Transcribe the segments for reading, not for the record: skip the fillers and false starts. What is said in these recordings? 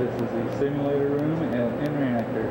This is the simulator room at N Reactor.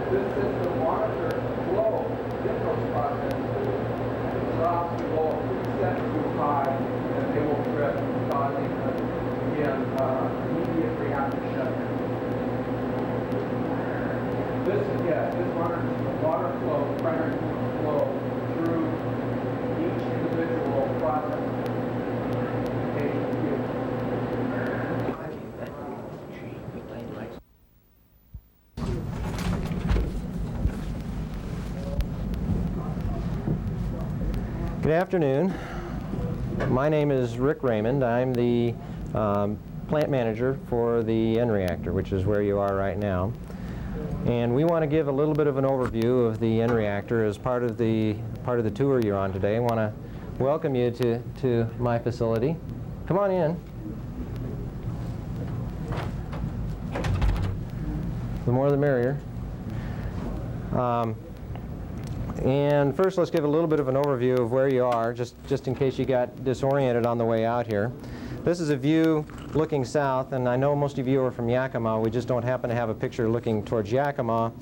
This system monitors flow in those processes. If it drops below a preset too high, then they will trip, causing immediate reactor shutdown. This monitors the water flow, primary flow through each individual process. Good afternoon. My name is Rick Raymond. I'm the plant manager for the N Reactor, which is where you are right now. And we want to give a little bit of an overview of the N Reactor as part of the tour you're on today. I want to welcome you to my facility. Come on in. The more the merrier. And first, let's give a little bit of an overview of where you are, just in case you got disoriented on the way out here. This is a view looking south, and I know most of you are from Yakima. We just don't happen to have a picture looking towards Yakima,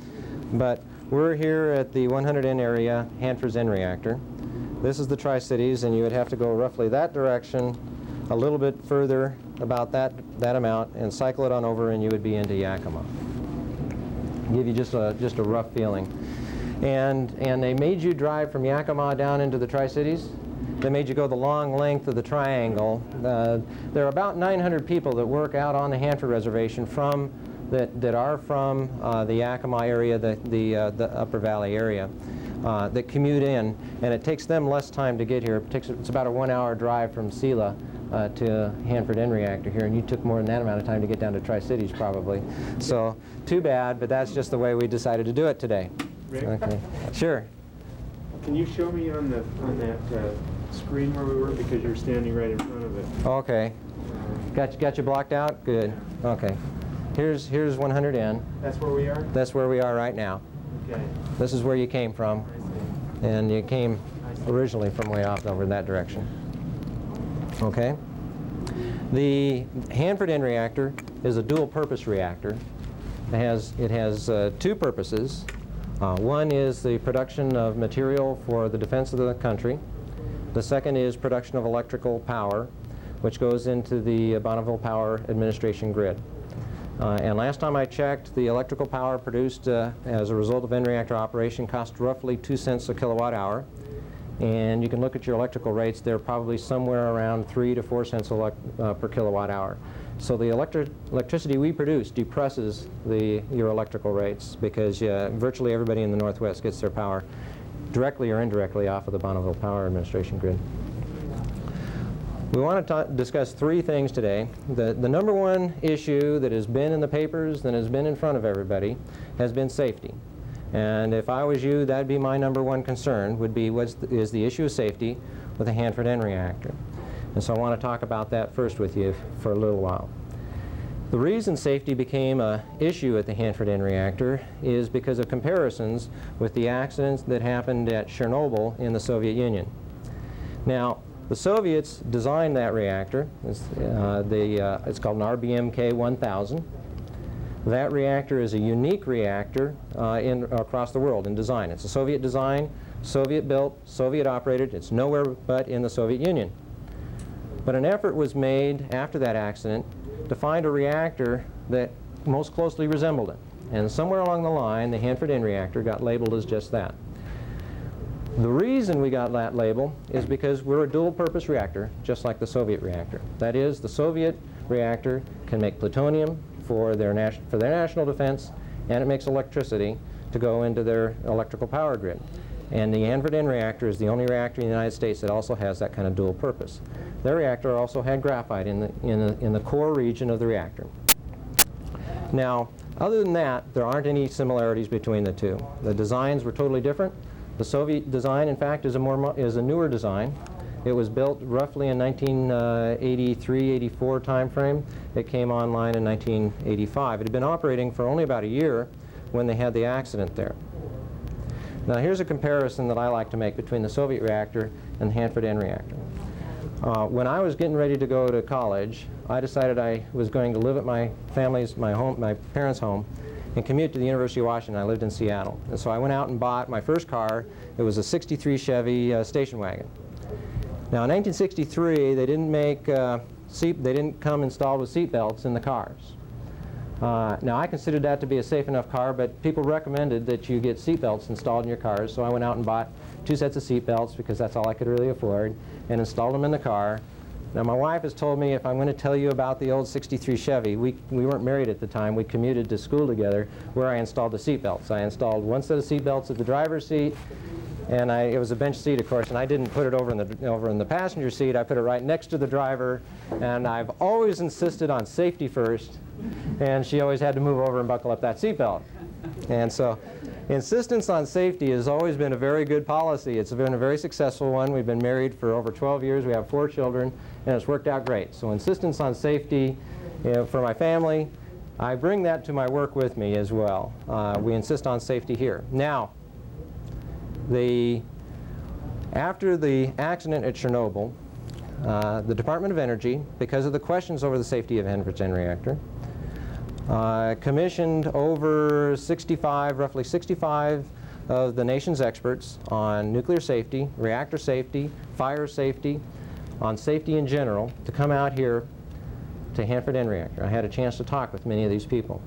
but we're here at the 100N area, Hanford's N Reactor. This is the Tri-Cities, and you would have to go roughly that direction, a little bit further, about that amount, and cycle it on over, and you would be into Yakima. Give you just a rough feeling. And they made you drive from Yakima down into the Tri-Cities. They made you go the long length of the triangle. There are about 900 people that work out on the Hanford Reservation that are from the Yakima area, the Upper Valley area, that commute in, and it takes them less time to get here. It's about a 1-hour drive from Sela to Hanford N Reactor here, and you took more than that amount of time to get down to Tri-Cities probably. So too bad, but that's just the way we decided to do it today. Rick? Okay. Sure. Can you show me on that screen where we were, because you're standing right in front of it? Okay. Got you blocked out? Good. Okay. Here's 100N. That's where we are? That's where we are right now. Okay. This is where you came from, I see. and you came originally from way off over in that direction. Okay. The Hanford N Reactor is a dual-purpose reactor. It has two purposes. One is the production of material for the defense of the country. The second is production of electrical power, which goes into the Bonneville Power Administration grid. And last time I checked, the electrical power produced as a result of N reactor operation cost roughly 2 cents a kilowatt hour. And you can look at your electrical rates. They're probably somewhere around 3 to 4 cents per kilowatt hour. So the electricity we produce depresses your electrical rates, because virtually everybody in the Northwest gets their power directly or indirectly off of the Bonneville Power Administration grid. We want to discuss 3 things today. The number one issue that has been in the papers, that has been in front of everybody, has been safety. And if I was you, that'd be my number one concern, would be is the issue of safety with the Hanford N reactor. And so I want to talk about that first with you for a little while. The reason safety became an issue at the Hanford N reactor is because of comparisons with the accidents that happened at Chernobyl in the Soviet Union. Now, the Soviets designed that reactor. It's called an RBMK 1000. That reactor is a unique reactor across the world in design. It's a Soviet design, Soviet built, Soviet operated. It's nowhere but in the Soviet Union. But an effort was made after that accident to find a reactor that most closely resembled it. And somewhere along the line, the Hanford N reactor got labeled as just that. The reason we got that label is because we're a dual-purpose reactor, just like the Soviet reactor. That is, the Soviet reactor can make plutonium for their national defense, and it makes electricity to go into their electrical power grid. And the Hanford N reactor is the only reactor in the United States that also has that kind of dual purpose. Their reactor also had graphite in the core region of the reactor. Now, other than that, there aren't any similarities between the two. The designs were totally different. The Soviet design, in fact, is a newer design. It was built roughly in 1983-84 time frame. It came online in 1985. It had been operating for only about a year when they had the accident there. Now here's a comparison that I like to make between the Soviet reactor and the Hanford N reactor. When I was getting ready to go to college, I decided I was going to live at my parents' home, and commute to the University of Washington. I lived in Seattle. And so I went out and bought my first car. It was a '63 Chevy station wagon. Now in 1963, they didn't come installed with seat belts in the cars. Now I considered that to be a safe enough car, but people recommended that you get seat belts installed in your cars. So I went out and bought 2 sets of seat belts, because that's all I could really afford, and installed them in the car. Now my wife has told me if I'm going to tell you about the old '63 Chevy, we weren't married at the time, we commuted to school together, where I installed the seat belts. I installed 1 set of seat belts at the driver's seat, and it was a bench seat, of course, and I didn't put it over in the passenger seat. I put it right next to the driver, and I've always insisted on safety first, and she always had to move over and buckle up that seat belt. And so insistence on safety has always been a very good policy. It's been a very successful one. We've been married for over 12 years. We have 4 children, and it's worked out great. So insistence on safety, for my family, I bring that to my work with me as well. We insist on safety here. Now, after the accident at Chernobyl, the Department of Energy, because of the questions over the safety of Hanford N reactor, commissioned over roughly 65 of the nation's experts on nuclear safety, reactor safety, fire safety, on safety in general, to come out here to Hanford N reactor. I had a chance to talk with many of these people.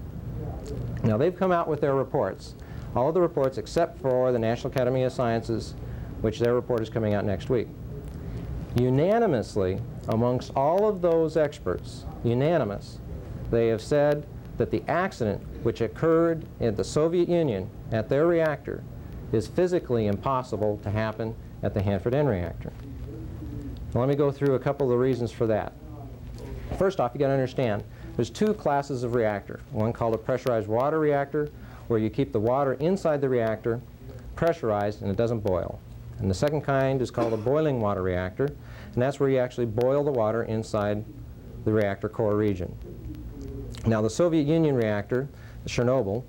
Now they've come out with their reports, all of the reports except for the National Academy of Sciences, which their report is coming out next week. Unanimously, amongst all of those experts, they have said that the accident which occurred in the Soviet Union at their reactor is physically impossible to happen at the Hanford N reactor. Now, let me go through a couple of the reasons for that. First off, you got to understand, there's 2 classes of reactor. One called a pressurized water reactor, where you keep the water inside the reactor pressurized and it doesn't boil. And the second kind is called a boiling water reactor, and that's where you actually boil the water inside the reactor core region. Now the Soviet Union reactor, Chernobyl,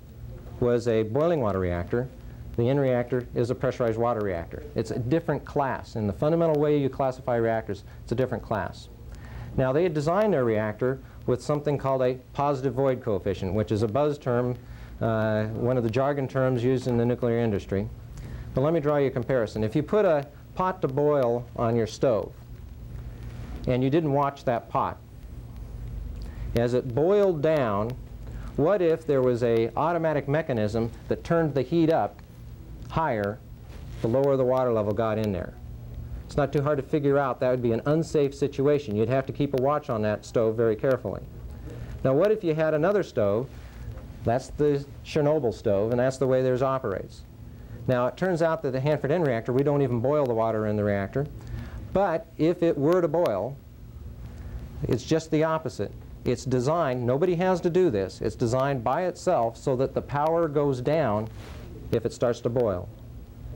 was a boiling water reactor. The N reactor is a pressurized water reactor. It's a different class. In the fundamental way you classify reactors, it's a different class. Now they had designed their reactor with something called a positive void coefficient, which is a buzz term, one of the jargon terms used in the nuclear industry. But let me draw you a comparison. If you put a pot to boil on your stove, and you didn't watch that pot, as it boiled down, what if there was an automatic mechanism that turned the heat up higher the lower the water level got in there? It's not too hard to figure out that would be an unsafe situation. You'd have to keep a watch on that stove very carefully. Now what if you had another stove? That's the Chernobyl stove, and that's the way theirs operates. Now it turns out that the Hanford N reactor, we don't even boil the water in the reactor. But if it were to boil, it's just the opposite. It's designed, nobody has to do this, it's designed by itself so that the power goes down if it starts to boil.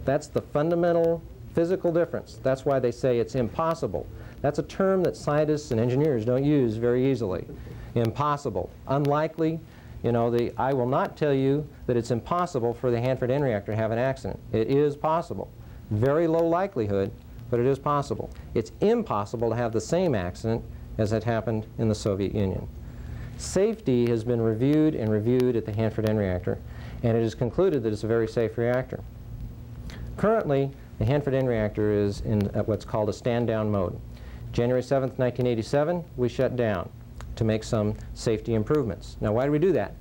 That's the fundamental physical difference. That's why they say it's impossible. That's a term that scientists and engineers don't use very easily. Impossible. Unlikely. You know, I will not tell you that it's impossible for the Hanford N reactor to have an accident. It is possible. Very low likelihood, but it is possible. It's impossible to have the same accident as had happened in the Soviet Union. Safety has been reviewed and reviewed at the Hanford N reactor, and it is concluded that it's a very safe reactor. Currently, the Hanford N reactor is in what's called a stand-down mode. January 7th, 1987, we shut down to make some safety improvements. Now, why did we do that?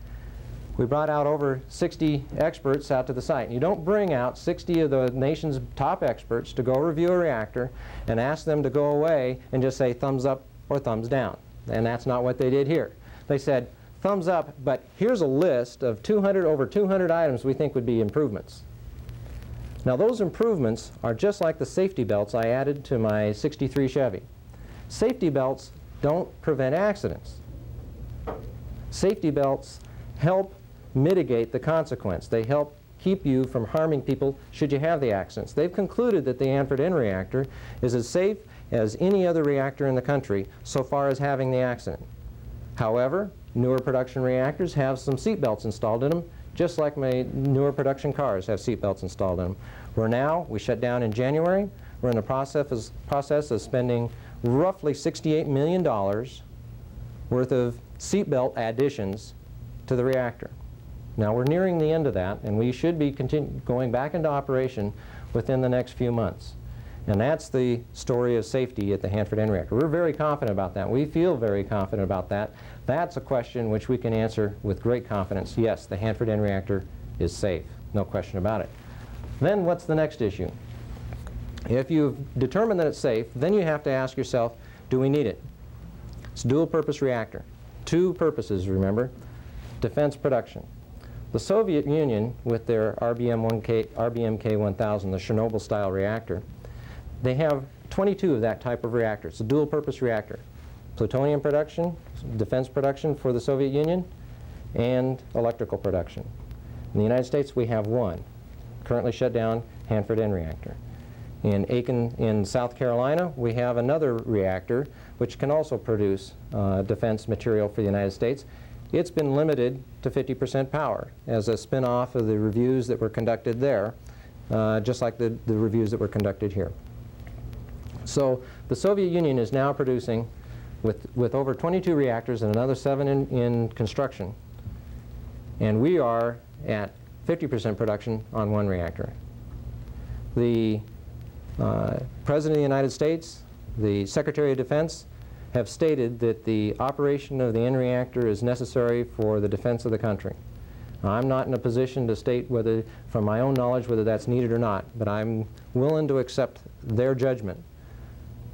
We brought out over 60 experts out to the site. You don't bring out 60 of the nation's top experts to go review a reactor and ask them to go away and just say thumbs up or thumbs down. And that's not what they did here. They said, thumbs up, but here's a list of over 200 items we think would be improvements. Now those improvements are just like the safety belts I added to my '63 Chevy. Safety belts don't prevent accidents. Safety belts help mitigate the consequence. They help keep you from harming people should you have the accidents. They've concluded that the Hanford N reactor is as safe as any other reactor in the country so far as having the accident. However, newer production reactors have some seat belts installed in them, just like my newer production cars have seat belts installed in them. We shut down in January. We're in the process of spending roughly $68 million worth of seat belt additions to the reactor. Now we're nearing the end of that, and we should be going back into operation within the next few months. And that's the story of safety at the Hanford N reactor. We're very confident about that. We feel very confident about that. That's a question which we can answer with great confidence. Yes, the Hanford N reactor is safe. No question about it. Then what's the next issue? If you've determined that it's safe, then you have to ask yourself, do we need it? It's a dual-purpose reactor. Two purposes, remember. Defense production. The Soviet Union, with their RBMK-1000, the Chernobyl-style reactor, they have 22 of that type of reactor. It's a dual-purpose reactor. Plutonium production, defense production for the Soviet Union, and electrical production. In the United States, we have one, currently shut down Hanford N reactor. In Aiken, in South Carolina, we have another reactor which can also produce defense material for the United States. It's been limited to 50% power as a spin-off of the reviews that were conducted there, just like the reviews that were conducted here. So the Soviet Union is now producing, with over 22 reactors and another 7 in construction, and we are at 50% production on one reactor. The President of the United States, the Secretary of Defense, have stated that the operation of the N reactor is necessary for the defense of the country. Now, I'm not in a position to state whether, from my own knowledge, whether that's needed or not, but I'm willing to accept their judgment.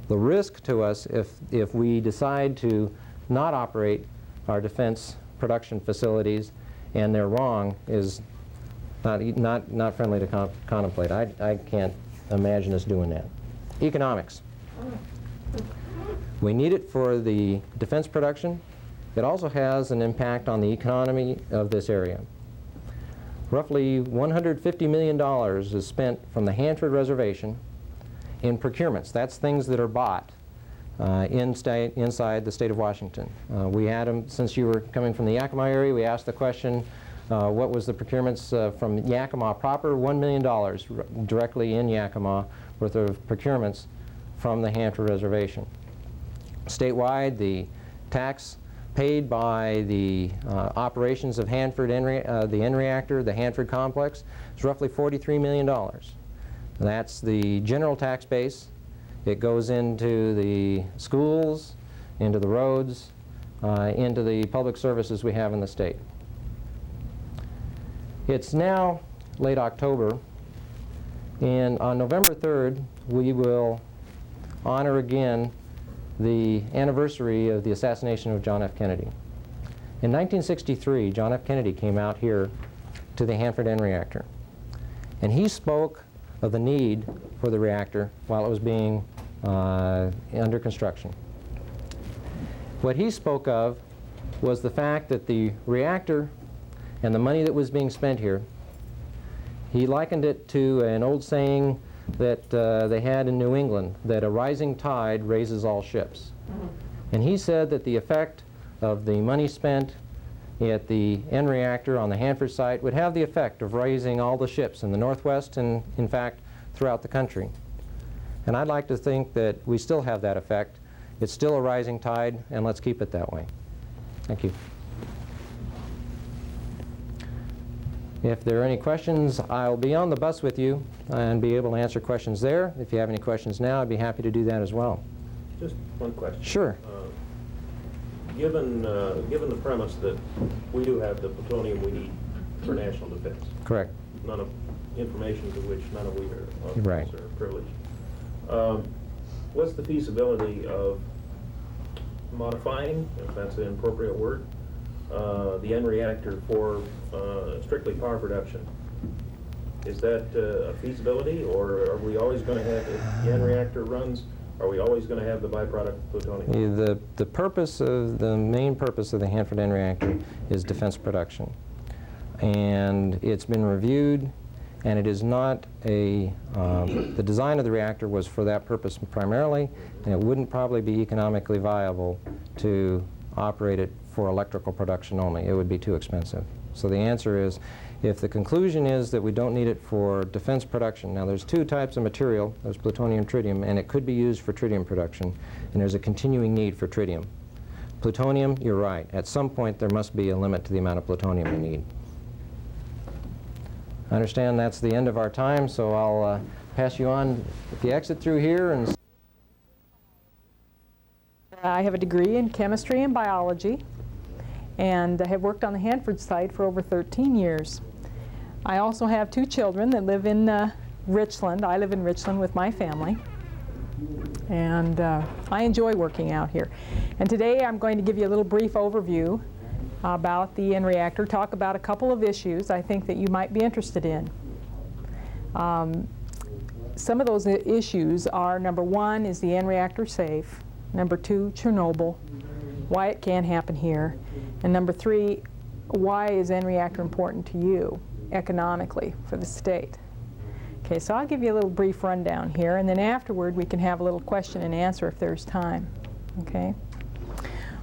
The risk to us if we decide to not operate our defense production facilities and they're wrong is not friendly to contemplate. I can't imagine us doing that. Economics. We need it for the defense production. It also has an impact on the economy of this area. Roughly $150 million is spent from the Hanford Reservation in procurements. That's things that are bought inside the state of Washington. We had them, since you were coming from the Yakima area, we asked the question, what was the procurements from Yakima proper? $1 million directly in Yakima worth of procurements from the Hanford Reservation. Statewide, the tax paid by the operations of Hanford, the N reactor, the Hanford complex, is roughly $43 million. That's the general tax base. It goes into the schools, into the roads, into the public services we have in the state. It's now late October, and on November 3rd, we will honor again the anniversary of the assassination of John F. Kennedy. In 1963, John F. Kennedy came out here to the Hanford N Reactor, and he spoke of the need for the reactor while it was being under construction. What he spoke of was the fact that the reactor and the money that was being spent here, he likened it to an old saying that they had in New England, that a rising tide raises all ships. And he said that the effect of the money spent at the N Reactor on the Hanford site would have the effect of raising all the ships in the Northwest and, in fact, throughout the country. And I'd like to think that we still have that effect. It's still a rising tide, and let's keep it that way. Thank you. If there are any questions, I'll be on the bus with you and be able to answer questions there. If you have any questions now, I'd be happy to do that as well. Just one question. Sure. Given the premise that we do have the plutonium we need for national defense, Correct. none of information to which none of we are, Right. are privileged, what's the feasibility of modifying, if that's an appropriate word, the N reactor for strictly power production? Is that a feasibility, or are we always going to have, if the N reactor runs, are we always going to have the byproduct plutonium? The purpose of, the main purpose of the Hanford N Reactor is defense production. And it's been reviewed, and it is not a, the design of the reactor was for that purpose primarily, and it wouldn't probably be economically viable to operate it for electrical production only. It would be too expensive. So the answer is, if the conclusion is that we don't need it for defense production, now there's two types of material, there's plutonium, tritium, and it could be used for tritium production, and there's a continuing need for tritium. Plutonium, you're right, at some point there must be a limit to the amount of plutonium we need. I understand that's the end of our time, so I'll pass you on. If you exit through here and... I have a degree in chemistry and biology, and I have worked on the Hanford site for over 13 years. I also have two children that live in Richland. I live in Richland with my family, and I enjoy working out here. And today I'm going to give you a little brief overview about the N reactor, talk about a couple of issues I think that you might be interested in. Some of those issues are, number one, is the N reactor safe? Number two, Chernobyl, why it can't happen here. And number three, why is N reactor important to you economically for the state? Okay, so I'll give you a little brief rundown here, and then afterward we can have a little question and answer if there's time. Okay?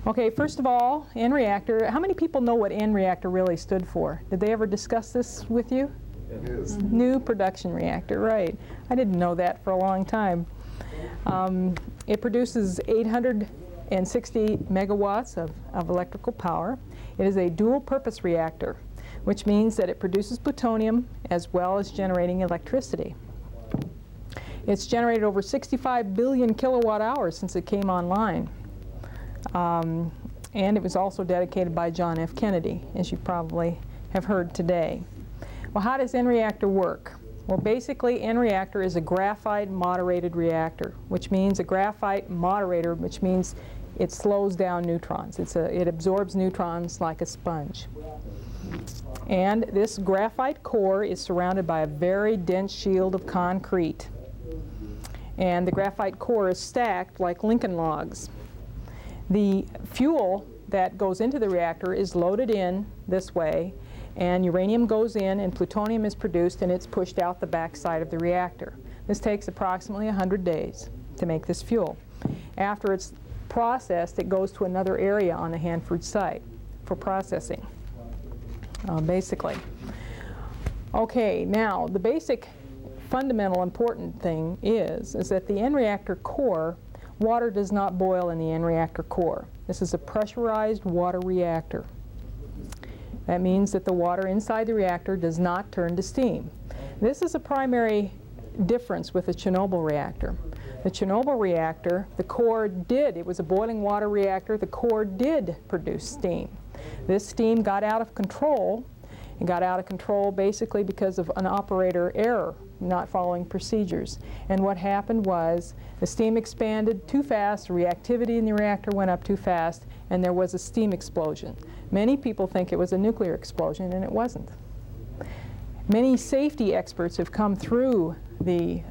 Okay, first of all, N reactor. How many people know what N reactor really stood for? Did they ever discuss this with you? Yes. New production reactor, right. I didn't know that for a long time. It produces 860 megawatts of electrical power. It is a dual-purpose reactor, which means that it produces plutonium as well as generating electricity. It's generated over 65 billion kilowatt hours since it came online. And it was also dedicated by John F. Kennedy, as you probably have heard today. Well, how does N reactor work? Well, basically, N reactor is a graphite moderated reactor, which means a graphite moderator, which means it slows down neutrons. It absorbs neutrons like a sponge. And this graphite core is surrounded by a very dense shield of concrete. And the graphite core is stacked like Lincoln logs. The fuel that goes into the reactor is loaded in this way, and uranium goes in and plutonium is produced, and it's pushed out the backside of the reactor. This takes approximately 100 days to make this fuel. After it's processed, it goes to another area on the Hanford site for processing, basically. Okay, now the basic fundamental important thing is that the N reactor core, water does not boil in the N reactor core. This is a pressurized water reactor. That means that the water inside the reactor does not turn to steam. This is a primary difference with the Chernobyl reactor. The Chernobyl reactor, the core did, it was a boiling water reactor, the core did produce steam. This steam got out of control, It got out of control basically because of an operator error, not following procedures. And what happened was the steam expanded too fast, the reactivity in the reactor went up too fast, and there was a steam explosion. Many people think it was a nuclear explosion, and it wasn't. Many safety experts have come through the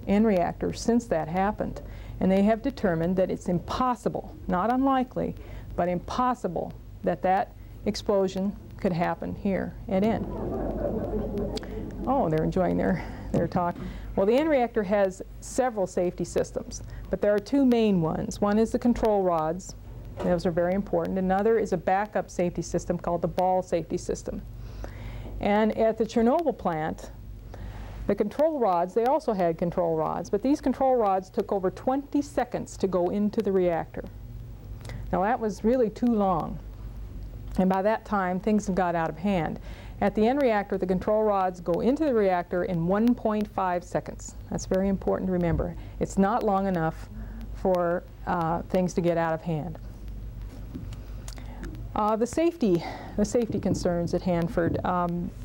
N reactor since that happened, and they have determined that it's impossible, not unlikely, but impossible that that explosion could happen here at N. Oh, they're enjoying their talk. Well, the N reactor has several safety systems, but there are two main ones. One is the control rods. Those are very important. Another is a backup safety system called the ball safety system. And at the Chernobyl plant, the control rods, they also had control rods, but these control rods took over 20 seconds to go into the reactor. Now that was really too long. And by that time, things have got out of hand. At the N reactor, the control rods go into the reactor in 1.5 seconds. That's very important to remember. It's not long enough for things to get out of hand. The safety concerns at Hanford.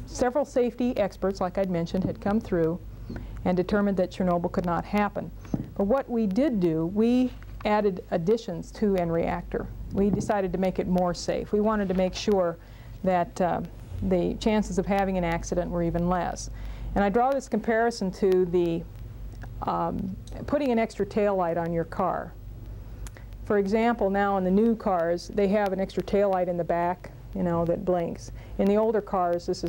Several safety experts, like I'd mentioned, had come through and determined that Chernobyl could not happen. But what we did do, we added additions to N reactor. We decided to make it more safe. We wanted to make sure that the chances of having an accident were even less. And I draw this comparison to the putting an extra tail light on your car. For example, now in the new cars, they have an extra tail light in the back, you know, that blinks. In the older cars, this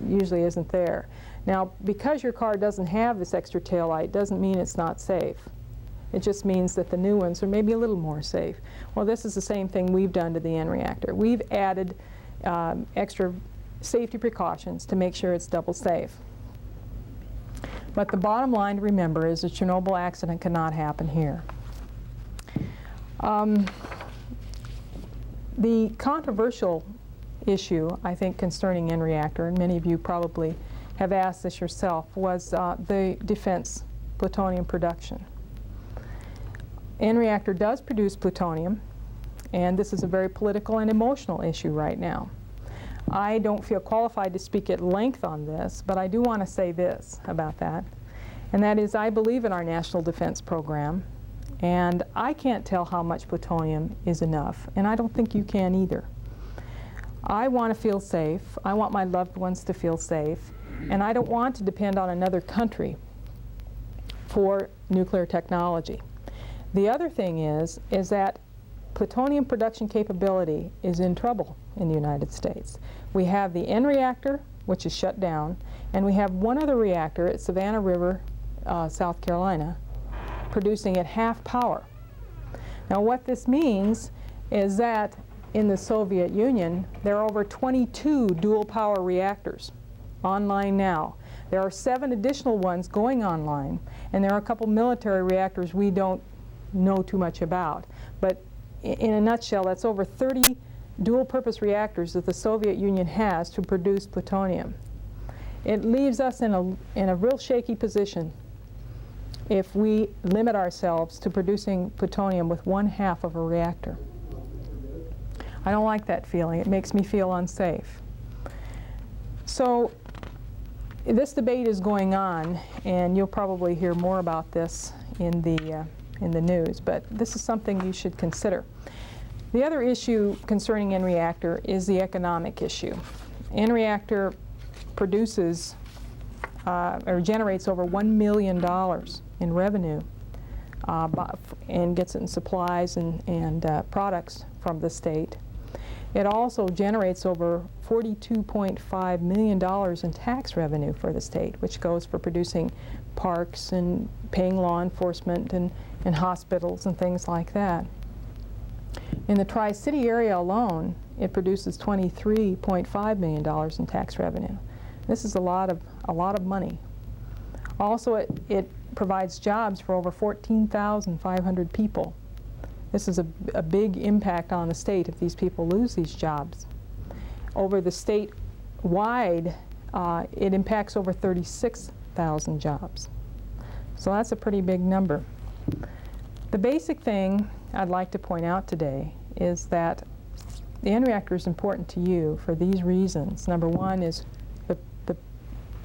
usually isn't there. Now, because your car doesn't have this extra tail light, doesn't mean it's not safe. It just means that the new ones are maybe a little more safe. Well, this is the same thing we've done to the N reactor. We've added extra safety precautions to make sure it's double safe. But the bottom line to remember is a Chernobyl accident cannot happen here. The controversial issue, I think, concerning N reactor, and many of you probably have asked this yourself, was the defense plutonium production. N reactor does produce plutonium, and this is a very political and emotional issue right now. I don't feel qualified to speak at length on this, but I do want to say this about that, and that is I believe in our national defense program, and I can't tell how much plutonium is enough, and I don't think you can either. I want to feel safe. I want my loved ones to feel safe, and I don't want to depend on another country for nuclear technology. The other thing is that plutonium production capability is in trouble in the United States. We have the N reactor, which is shut down, and we have one other reactor at Savannah River, South Carolina, producing at half power. Now what this means is that in the Soviet Union, there are over 22 dual power reactors online now. There are 7 additional ones going online, and there are a couple military reactors we don't know too much about. But in a nutshell, that's over 30 dual-purpose reactors that the Soviet Union has to produce plutonium. It leaves us in a real shaky position if we limit ourselves to producing plutonium with 1/2 of a reactor. I don't like that feeling. It makes me feel unsafe. So this debate is going on, and you'll probably hear more about this in the news, but this is something you should consider. The other issue concerning N reactor is the economic issue. N reactor produces or generates over $1 million in revenue and gets it in supplies and products from the state. It also generates over $42.5 million in tax revenue for the state, which goes for producing parks and paying law enforcement and hospitals and things like that. In the Tri-City area alone, it produces $23.5 million in tax revenue. This is a lot of money. Also, it provides jobs for over 14,500 people. This is a big impact on the state if these people lose these jobs. Over the state-wide, it impacts over 36,000 jobs. So that's a pretty big number. The basic thing I'd like to point out today is that the N reactor is important to you for these reasons. Number one is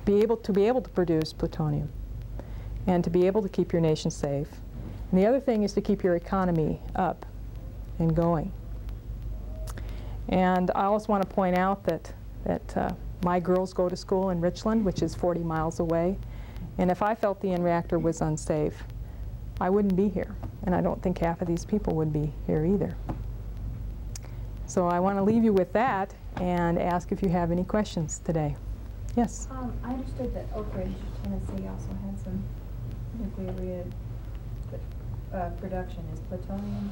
be able to produce plutonium and to be able to keep your nation safe. And the other thing is to keep your economy up and going. And I also want to point out that my girls go to school in Richland, which is 40 miles away. And if I felt the N reactor was unsafe, I wouldn't be here. And I don't think half of these people would be here either. So I want to leave you with that and ask if you have any questions today. Yes? I understood that Oak Ridge, Tennessee also had some nuclear-related production. Is plutonium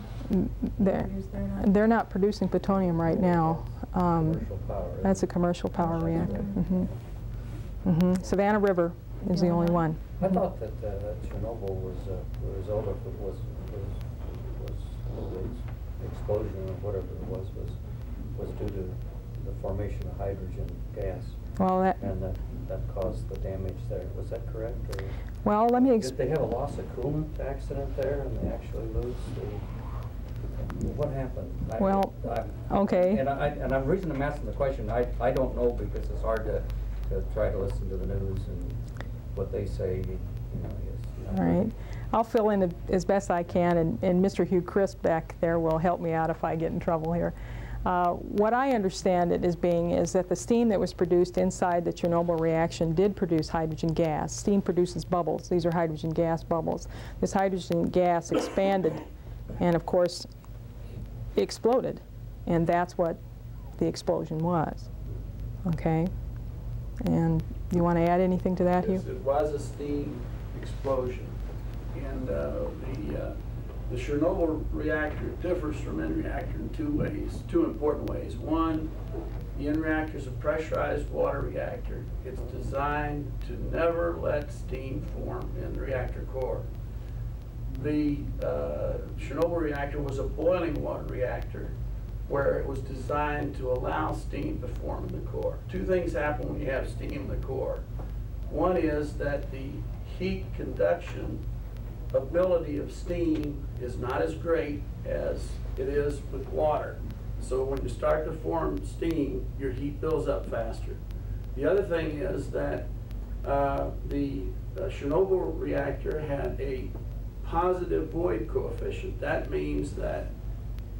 produced there now? They're not producing plutonium right now. Commercial power. That's a commercial power reactor. Savannah River is the only one. I thought that Chernobyl was the result of the explosion or whatever it was due to the formation of hydrogen gas. Well, And that caused the damage there. Was that correct? Or well, let me did they have a loss of coolant accident there and they actually lose the... What happened? Okay. And the reason I'm asking the question, I don't know because it's hard to try to listen to the news and what they say, is... All right. I'll fill in as best I can, and Mr. Hugh Crisp back there will help me out if I get in trouble here. What I understand it as being is that the steam that was produced inside the Chernobyl reaction did produce hydrogen gas. Steam produces bubbles. These are hydrogen gas bubbles. This hydrogen gas expanded and, of course, exploded. And that's what the explosion was. Okay? And you want to add anything to that, Hugh? Yes, it was a steam explosion. And the Chernobyl reactor differs from N reactor in two important ways. One, the N reactor is a pressurized water reactor. It's designed to never let steam form in the reactor core. The Chernobyl reactor was a boiling water reactor where it was designed to allow steam to form in the core. Two things happen when you have steam in the core. One is that the heat conduction ability of steam is not as great as it is with water. So when you start to form steam, your heat builds up faster. The other thing is that the Chernobyl reactor had a positive void coefficient. That means that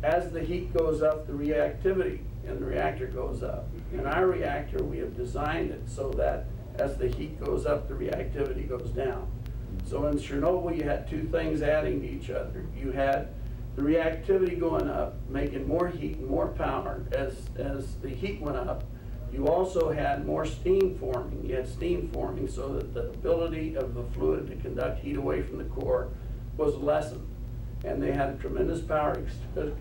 as the heat goes up, the reactivity in the reactor goes up. In our reactor, we have designed it so that as the heat goes up, the reactivity goes down. So in Chernobyl, you had two things adding to each other. You had the reactivity going up, making more heat and more power as the heat went up. You also had more steam forming. You had steam forming so that the ability of the fluid to conduct heat away from the core was lessened. And they had a tremendous power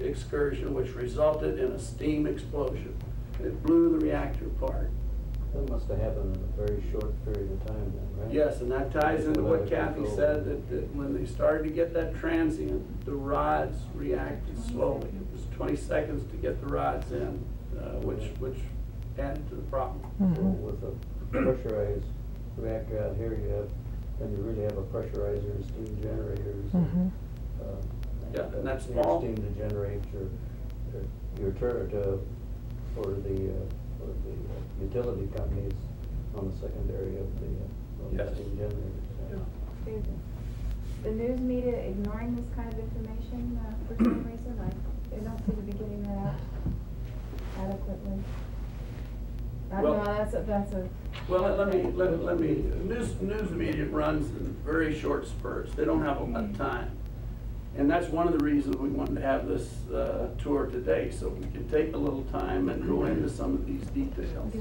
excursion, which resulted in a steam explosion. It blew the reactor apart. That must have happened in a very short period of time then, right? Yes, and that ties into what Kathy said, that when they started to get that transient, the rods reacted slowly. It was 20 seconds to get the rods in, which added to the problem. So with a pressurized reactor out here, then you really have a pressurizer and steam generators. Yeah, and that's your all. steam to generate your turret for the utility companies on the secondary of the Yes. steam generators. Yeah. Is the news media ignoring this kind of information for some reason? They don't seem to be getting that out adequately. I Well- know that's a. Well, let me, news media runs in very short spurts. They don't have a lot of time. And that's one of the reasons we wanted to have this tour today, so we can take a little time and go into some of these details.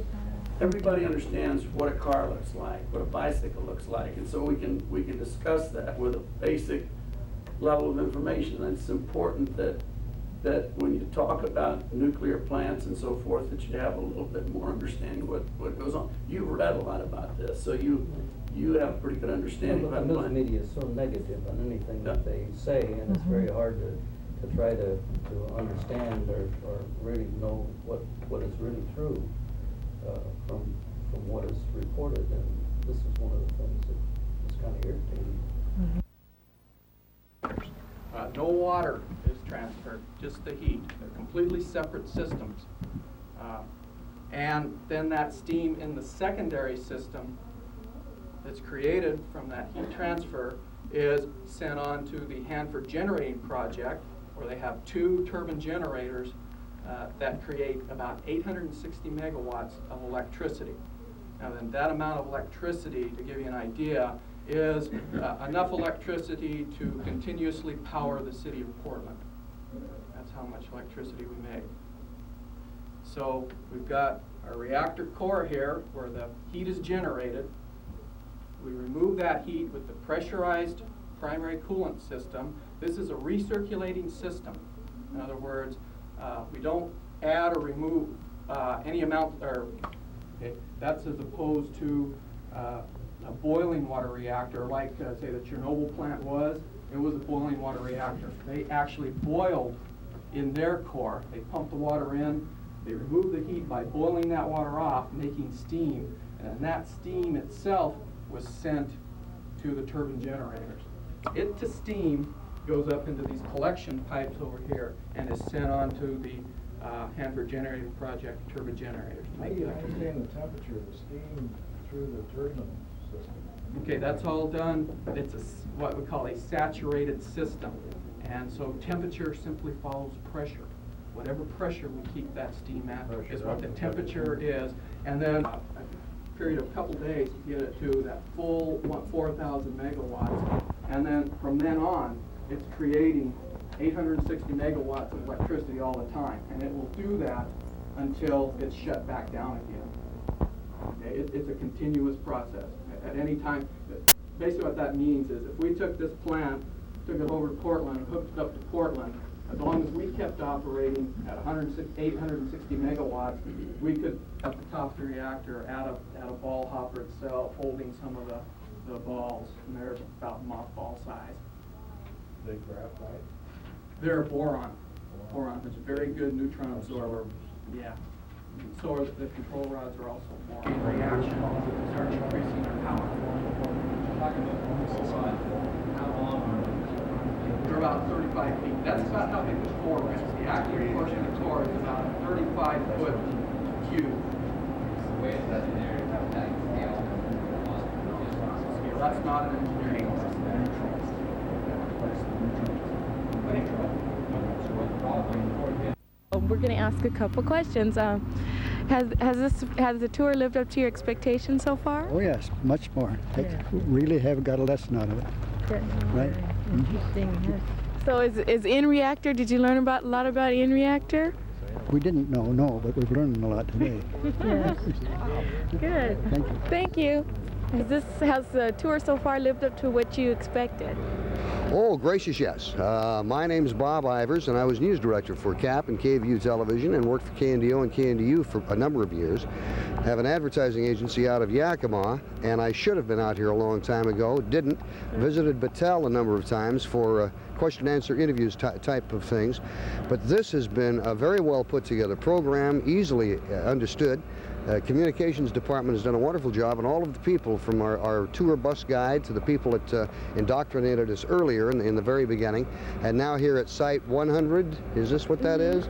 Everybody understands what a car looks like, what a bicycle looks like, and so we can discuss that with a basic level of information. And it's important that when you talk about nuclear plants and so forth, that you have a little bit more understanding what goes on. You've read a lot about this, so you have a pretty good understanding But about the the news plant. media is so negative on anything Yeah. that they say, and it's very hard to try to understand or really know what is really true from what is reported. And this is one of the things that is kind of irritating. No water is transferred reactor, just the heat. They're completely separate systems. And then that steam in the secondary system that's created from that heat transfer is sent on to the Hanford generating project, where they have 2 turbine generators that create about 860 megawatts of electricity. Now then, that amount of electricity, to give you an idea, is enough electricity to continuously power the city of Portland. That's how much electricity we make. So we've got our reactor core here where the heat is generated. We remove that heat with the pressurized primary coolant system. This is a recirculating system. In other words, we don't add or remove any amount, that's as opposed to a boiling water reactor like, say, the Chernobyl plant was. It was a boiling water reactor. They actually boiled in their core. They pumped the water in. They removed the heat by boiling that water off, making steam. And that steam itself was sent to the turbine generators. It to steam goes up into these collection pipes over here and is sent on to the Hanford generating project turbine generators. How do you understand the temperature of the steam through the turbine system? Okay, that's all done. It's what we call a saturated system. And so temperature simply follows pressure. Whatever pressure we keep that steam at is what the temperature is. And then a period of a couple days to get it to that full 4,000 megawatts. And then from then on, it's creating 860 megawatts of electricity all the time. And it will do that until it's shut back down again. Okay, it's a continuous process. At any time, basically what that means is if we took this plant, took it over to Portland, and hooked it up to Portland, as long as we kept operating at 860 megawatts, we could, at the top of the reactor, add a ball hopper itself, holding some of the balls, and they're about mothball size. They graphite? They're boron. Boron is a very good neutron absorber. Yeah. So the control rods are also boron. In reaction, we start increasing our power. How long are they? They're about 35 feet. That's about how big the core is. The active portion of the core is about a 35-foot cube. That's not an engineering We're going to ask a couple questions. Has the tour lived up to your expectations so far? Oh yes, much more. Really have got a lesson out of it. Right? So is N Reactor? Did you learn a lot about N Reactor? We didn't know, no, but we've learned a lot today. Yes. Good. Thank you. Thank you. Has the tour so far lived up to what you expected? Oh, gracious, yes. My name's Bob Ivers, and I was news director for CAP and KVU Television and worked for KNDO and KNDU for a number of years. I have an advertising agency out of Yakima, and I should have been out here a long time ago. Didn't. Visited Battelle a number of times for question and answer interviews type of things. But this has been a very well put together program, easily understood. Communications department has done a wonderful job, and all of the people from our tour bus guide to the people that indoctrinated us earlier in the very beginning, and now here at Site 100, is this what that is?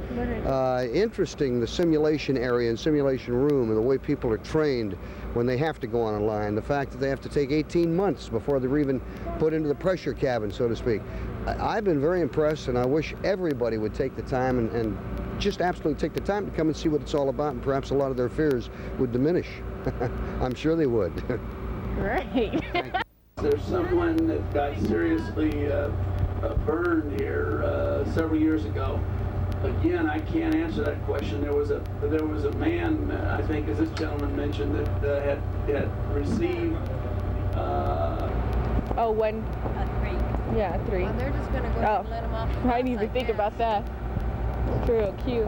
Interesting, the simulation area and simulation room and the way people are trained when they have to go on a line, the fact that they have to take 18 months before they're even put into the pressure cabin, so to speak. I've been very impressed, and I wish everybody would take the time and just absolutely take the time to come and see what it's all about, and perhaps a lot of their fears would diminish. I'm sure they would. Great. There's someone that got seriously burned here several years ago. Again, I can't answer that question. There was a man, I think, as this gentleman mentioned, that had received. Oh, one. 3. Yeah, 3. Well, they're just going to go and let them off. I didn't even think about that. True, cute.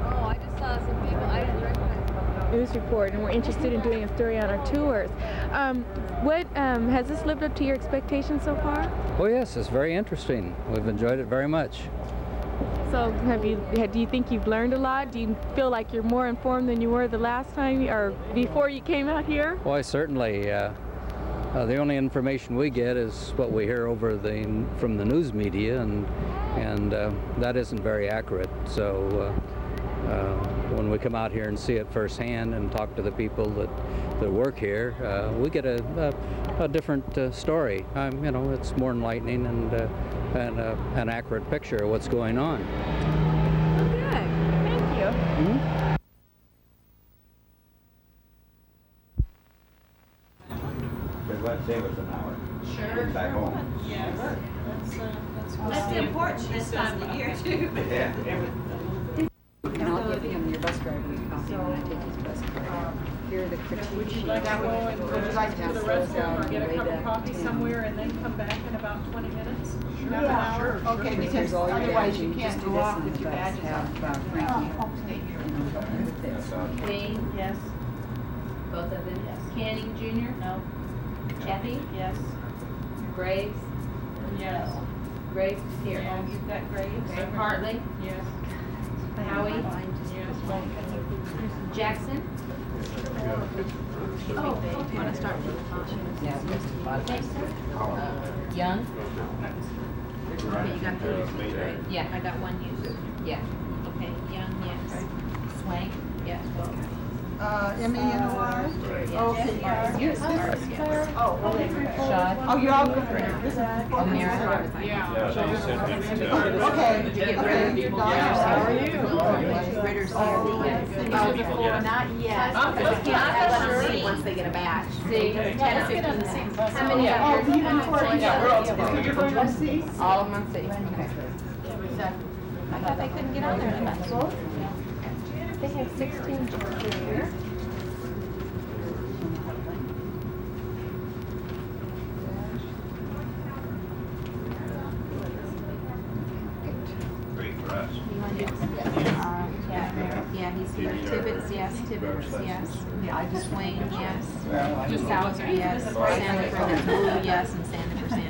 Oh, I just saw some people. I didn't recognize them. News report, and we're interested in doing a story on our tours. Has this lived up to your expectations so far? Oh yes, it's very interesting. We've enjoyed it very much. So do you think you've learned a lot? Do you feel like you're more informed than you were the last time or before you came out here? Why, certainly. The only information we get is what we hear over from the news media, and that isn't very accurate. So when we come out here and see it firsthand and talk to the people that work here, we get a different story. You know, it's more enlightening and an accurate picture of what's going on. Good. Thank you. Mm-hmm. Let's save us an hour. Sure. Back home. Yes. That's important this time of year too. Yeah. And I'll give him your bus driver a copy when I take his bus card. Here are the critiques. Would you like to go and would you like to go to the restroom or get a cup of coffee somewhere and then come back in about 20 minutes? Sure. Yeah, Sure. Okay, because otherwise you can't go off with your badges on. Wayne? Yes. Both of them? Yes. Canning Jr.? No. Kathy? Yes. Graves? Yes. Graves is here. And you've got Graves? Hartley? Yes. Howie? Yes. Jackson? Oh, want to start with the Young? Okay, you got the usage, right? Yeah. I got one usage. Yeah. Okay, Young, yes. Swank? Yes. M-E-N-O-R? Okay. Yes. Oh, Shot? Oh, you're all good for now. This is O'Meara? Okay. Did you get ready? Yes. How are you? Ritter's Not yet. Okay. Let them see once they get a batch. See? 10 to 15 minutes. How many Oh, are you can for you're going to see? All of them on C. Okay. I thought they couldn't get on there in that school. They have 16 juniors. Great for us. Yeah, he's here. Tibbetts, yes. Tibbetts, yes. Swain, yes. Souser, yes. Sanford, Blue, yes, and Sanford.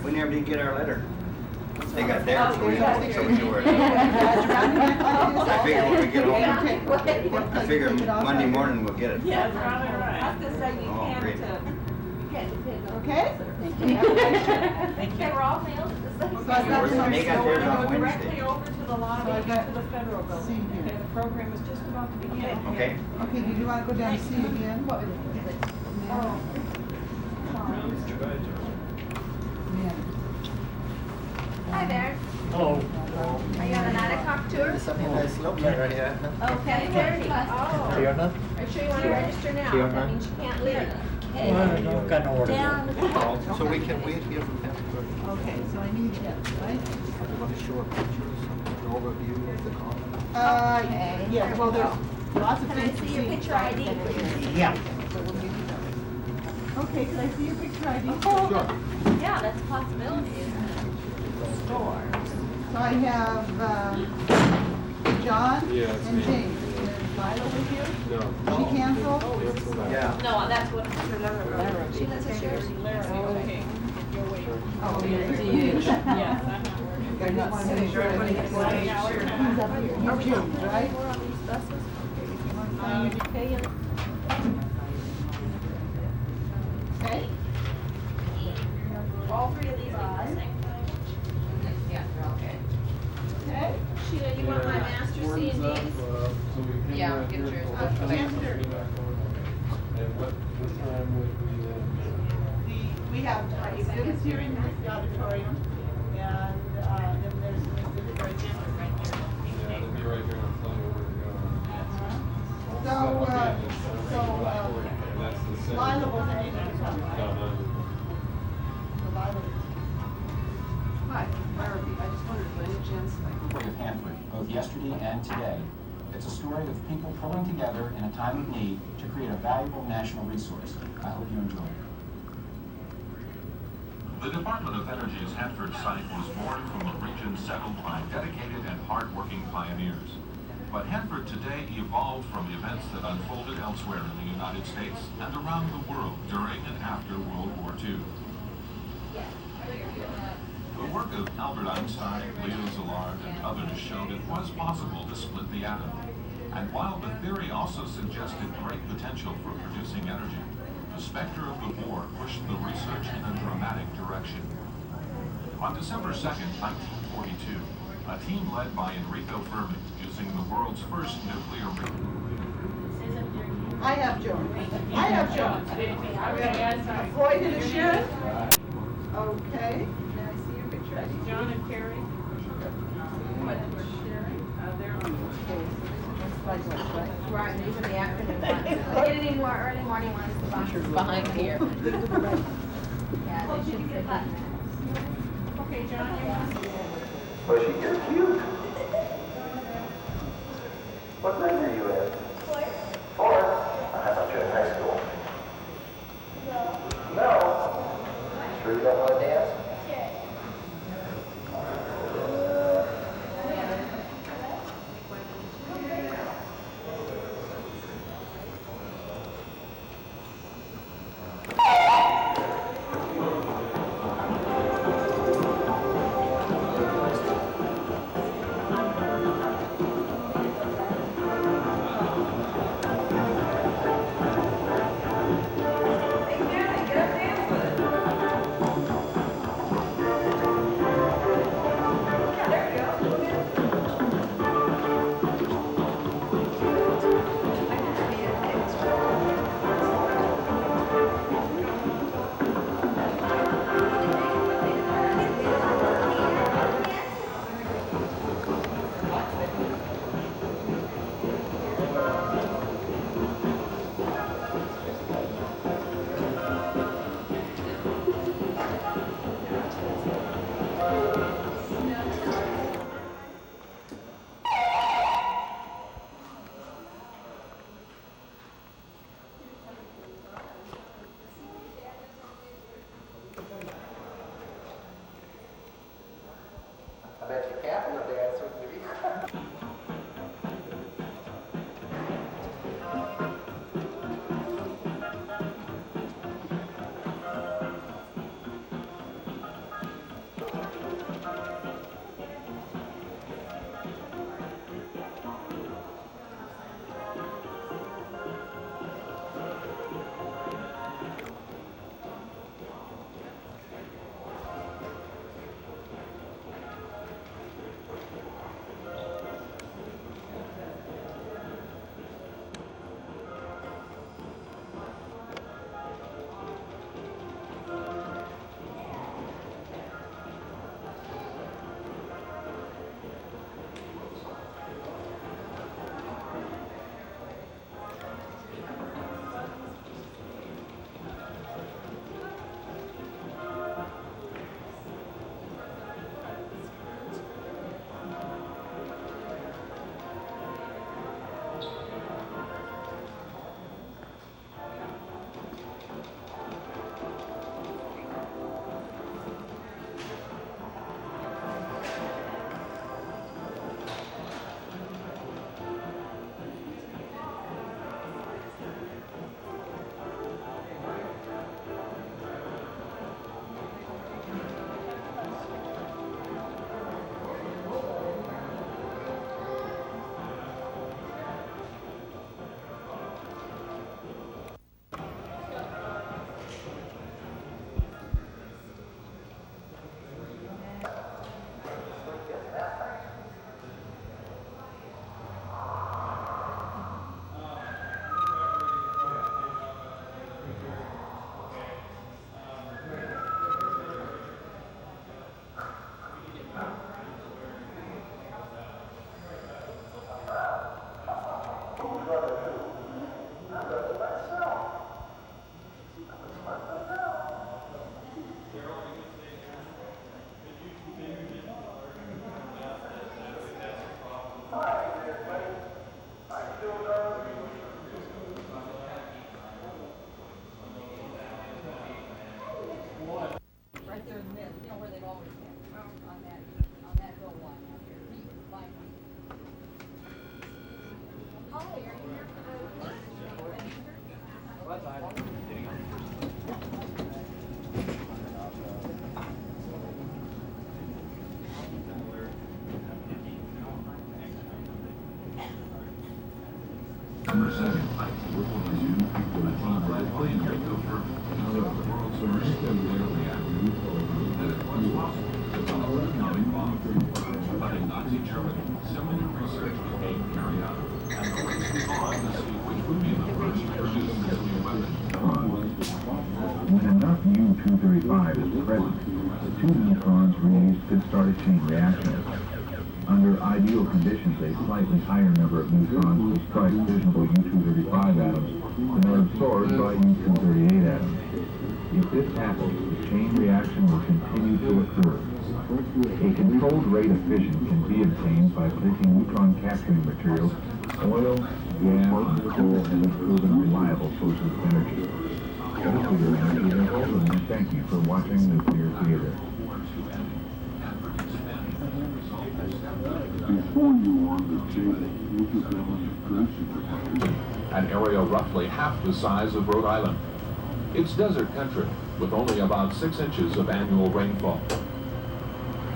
We never did get our letter. They got theirs, so we don't think so we yours. I figure when we get home, I figure Monday morning we'll get it. Yeah, probably right. I was gonna say you Oh, great. can't depend on. Okay? They were all mailed at the same So I've got time. They got theirs on Directly Wednesday. over to the lobby, So I got to the federal C building. here. Okay, the program is just about to begin. Okay? Okay, do you want to go down to C again? Oh. Yeah. Hi there. Hello. Are you on an Atacok tour? Okay, very good. Oh. Are you sure you want to register now? That means you can't leave. Down. So we can wait here from Okay, so I need that, right? short pictures, an overview of the common. Okay. Yeah, well, there's lots of Can I things to see your picture ID? Yeah. Okay, can I see your picture ID? Yeah, that's a possibility, isn't it? Store. So I have John and James. Is Lila with you? No. She canceled? Yeah. No, that's what she lives in Jersey. Okay. Oh, Yes. I just wanted to make sure everybody gets one. Who's up here? You're James, right? We're on these buses. Okay. All three of these are the same. Yeah, they're all good. Okay. Sheila, you want my master C and Ds? Yeah, get yours. And what time would we We have exhibits here in the auditorium, and then there's an exhibit right there. yeah, it'll be right here, I'll tell you where to go. That's the same. Lila wasn't able to come, right? No. So Lila. Hi, I just wondered, Linda Jensen. Story of Hanford, both yesterday and today. It's a story of people pulling together in a time of need to create a valuable national resource. I hope you enjoy it. The Department of Energy's Hanford site was born from a region settled by dedicated and hard-working pioneers. But Hanford today evolved from events that unfolded elsewhere in the United States and around the world during and after World War II. The work of Albert Einstein, Leo Szilard, and others showed it was possible to split the atom. And while the theory also suggested great potential for producing energy, the specter of the war pushed the research in a dramatic direction. On December 2nd, 1942, a team led by Enrico Fermi, using the world's first nuclear I have John. I have John. Floyd and Sharon. Okay. Now I see your picture. John and Carrie. They're on Right, these are the acronyms. Get it in more early morning ones, the boxes behind here. Yeah, they should fit that. Okay, John, you want to? Bushy, you're cute. What grade are you in? Fourth. I thought you were in high school. No. Sure you don't want to dance? September 2nd, 1942, a team led by Enrico Fermi developed the world's first nuclear reactor. That it was possible to develop an atomic bomb. But in Nazi Germany, similar research was being carried out, and the race was on to see which would be the first to produce this new weapon. When enough U-235 is present, the two neutrons released could start a chain reaction. Under ideal conditions, a slightly higher number of neutrons will strike fissionable U-235 atoms than are absorbed by U-238 atoms. If this happens, the chain reaction will continue to occur. A controlled rate of fission can be obtained by placing neutron capturing materials, oil, gas, and coal as proven reliable sources of energy. Nuclear energy is important, and thank you for watching Nuclear Theater. An area roughly half the size of Rhode Island. It's desert country, with only about 6 inches of annual rainfall.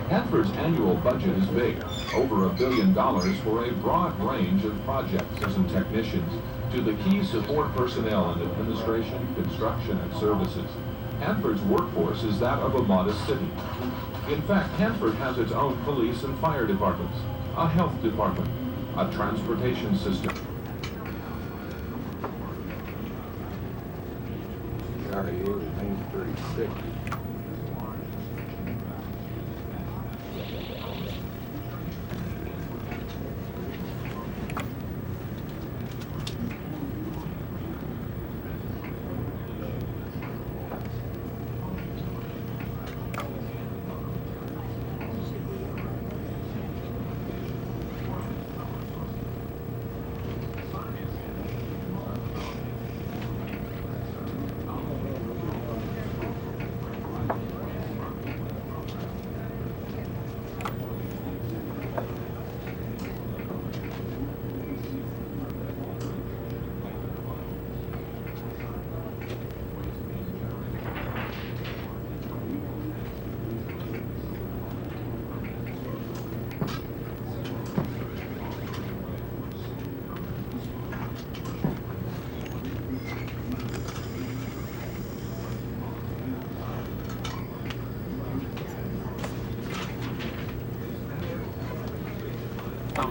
Hanford's annual budget is big, over $1 billion for a broad range of projects and technicians, to the key support personnel in administration, construction, and services. Hanford's workforce is that of a modest city. In fact, Hanford has its own police and fire departments, a health department, a transportation system. RU 936.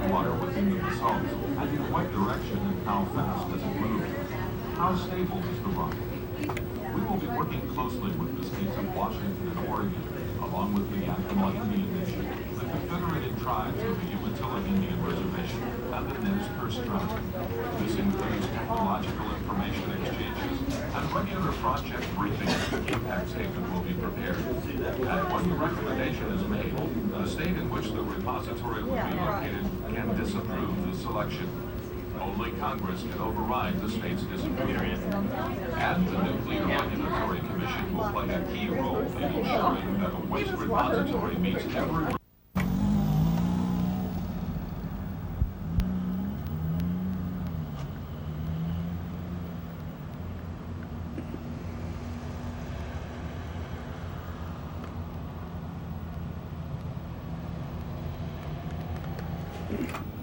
Water within the basalt, and in what direction and how fast does it move? How stable is the rock? We will be working closely with the states of Washington and Oregon, along with the Yakima Indian Nation, the Confederated Tribes of the Umatilla Indian Reservation, and the Nez Perce Tribe. This includes technological information exchanges and regular project briefings. Impact statement will be prepared. And when the recommendation is made, the state in which the repository will be located can disapprove the selection. Only Congress can override the state's disapproval. And the Nuclear Regulatory Commission will play a key role in ensuring that a waste repository meets every Thank you.